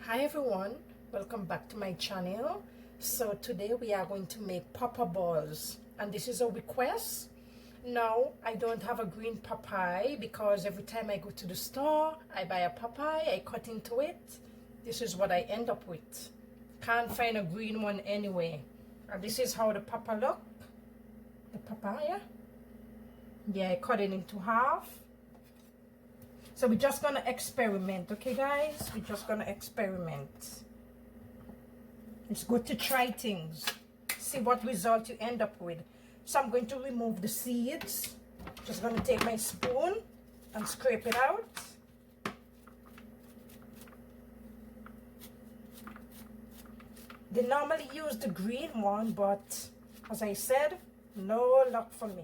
Hi everyone, welcome back to my channel. So today we are going to make pawpaw balls, and this is a request. Now I don't have a green papaya because every time I go to the store I buy a papaya, I cut into it. This is what I end up with. Can't find a green one anyway. And this is how the pawpaw look. The papaya. Yeah, I cut it into half. So we're just gonna experiment, okay guys? We're just gonna experiment. It's good to try things. See what result you end up with. So I'm going to remove the seeds. Just gonna take my spoon and scrape it out. They normally use the green one, but as I said, no luck for me.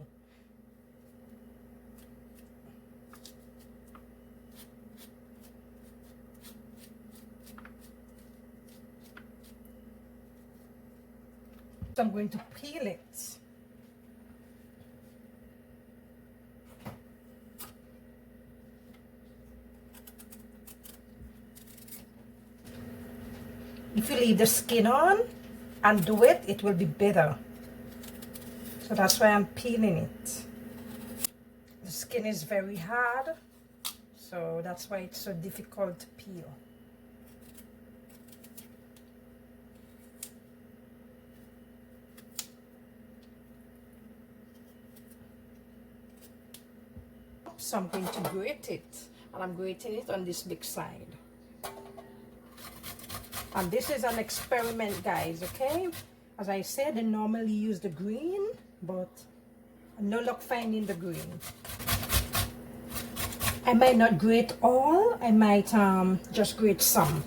So I'm going to peel it. If you leave the skin on and do it, it will be better. So that's why I'm peeling it. The skin is very hard, so that's why it's so difficult to peel. So I'm going to grate it, and I'm grating it on this big side. And this is an experiment, guys, okay? As I said, I normally use the green, but no luck finding the green. I might not grate all, I might just grate some.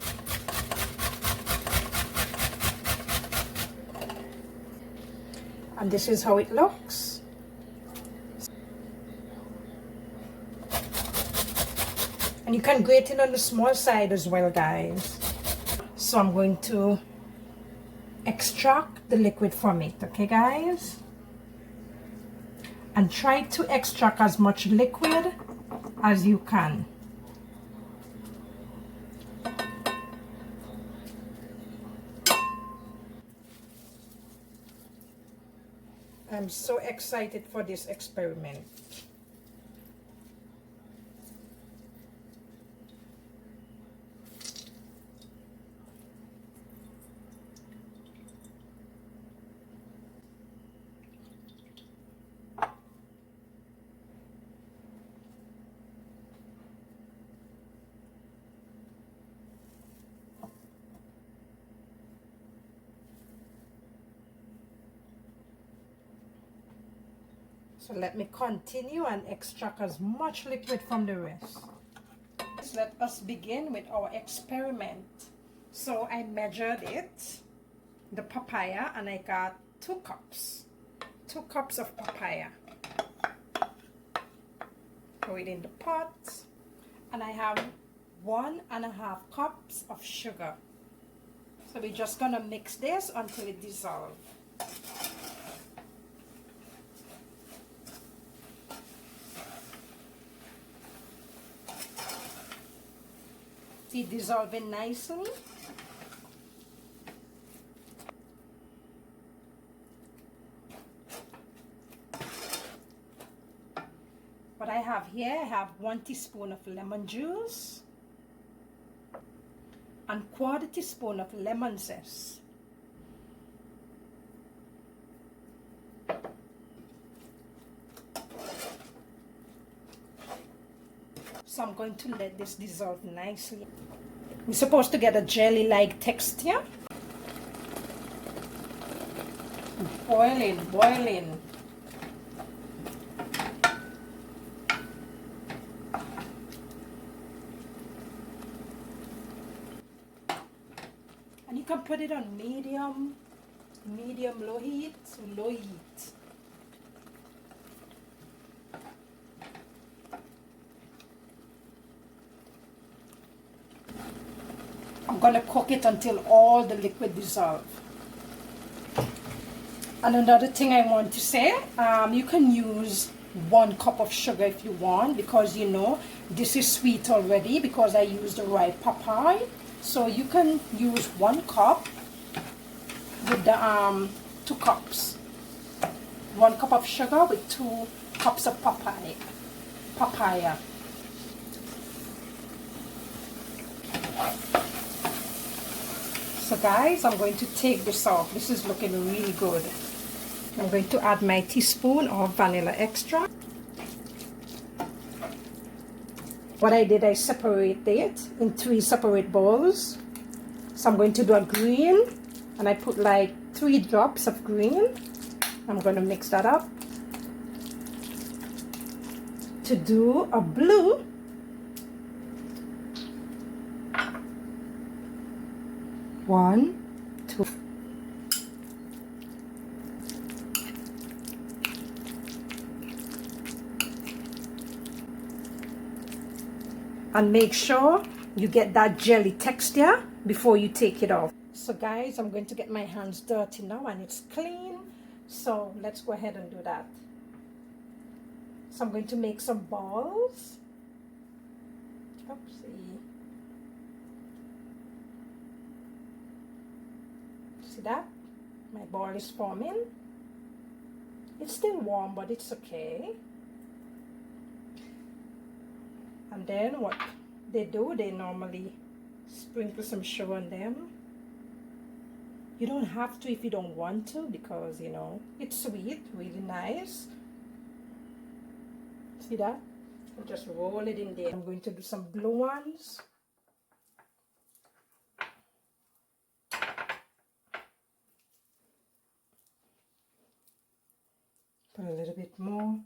And this is how it looks. And you can grate it on the small side as well, guys. So I'm going to extract the liquid from it, okay guys? And try to extract as much liquid as you can. I'm so excited for this experiment. So let me continue and extract as much liquid from the rest. Let us begin with our experiment. So I measured it, the papaya, and I got 2 cups. 2 cups of papaya. Throw it in the pot. And I have 1.5 cups of sugar. So we're just gonna mix this until it dissolves. See, dissolving nicely. What I have here, I have 1 teaspoon of lemon juice and 1/4 teaspoon of lemon zest. So I'm going to let this dissolve nicely. We're supposed to get a jelly-like texture. Boiling, boiling. And you can put it on medium, low heat, low heat. I'm gonna cook it until all the liquid dissolves. And another thing I want to say, you can use 1 cup of sugar if you want, because you know this is sweet already because I used the ripe papaya. So you can use 1 cup with the 2 cups. 1 cup of sugar with 2 cups of papaya. So guys, I'm going to take this off. This is looking really good. I'm going to add my teaspoon of vanilla extract. What I did, I separated it in 3 separate bowls. So I'm going to do a green, and I put like 3 drops of green. I'm going to mix that up. To do a blue, one, two. And make sure you get that jelly texture before you take it off. So guys, I'm going to get my hands dirty now, and it's clean. So let's go ahead and do that. So I'm going to make some balls. Oopsie. See that? My ball is forming. It's still warm, but it's okay. And then what they do, they normally sprinkle some sugar on them. You don't have to if you don't want to, because you know it's sweet, really nice. See that? And just roll it in there. I'm going to do some blue ones. Put a little bit more.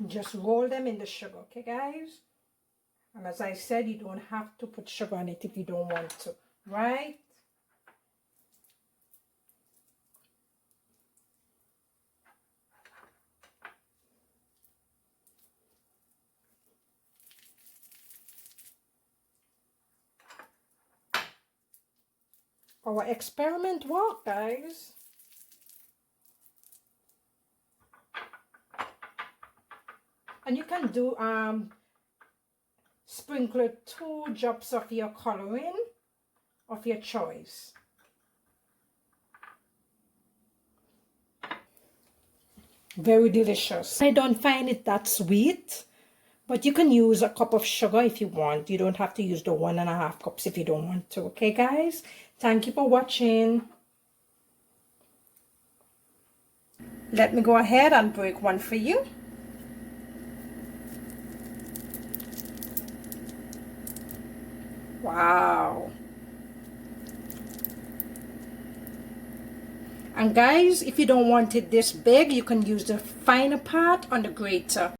Just roll them in the sugar, okay guys? And as I said, you don't have to put sugar on it if you don't want to, right? Our experiment worked, guys. And you can do sprinkle 2 drops of your coloring of your choice. Very delicious. I don't find it that sweet, but you can use a cup of sugar if you want. You don't have to use the 1.5 cups if you don't want to. Okay guys, thank you for watching. Let me go ahead and break one for you. Wow. And guys, if you don't want it this big, you can use the finer part on the grater.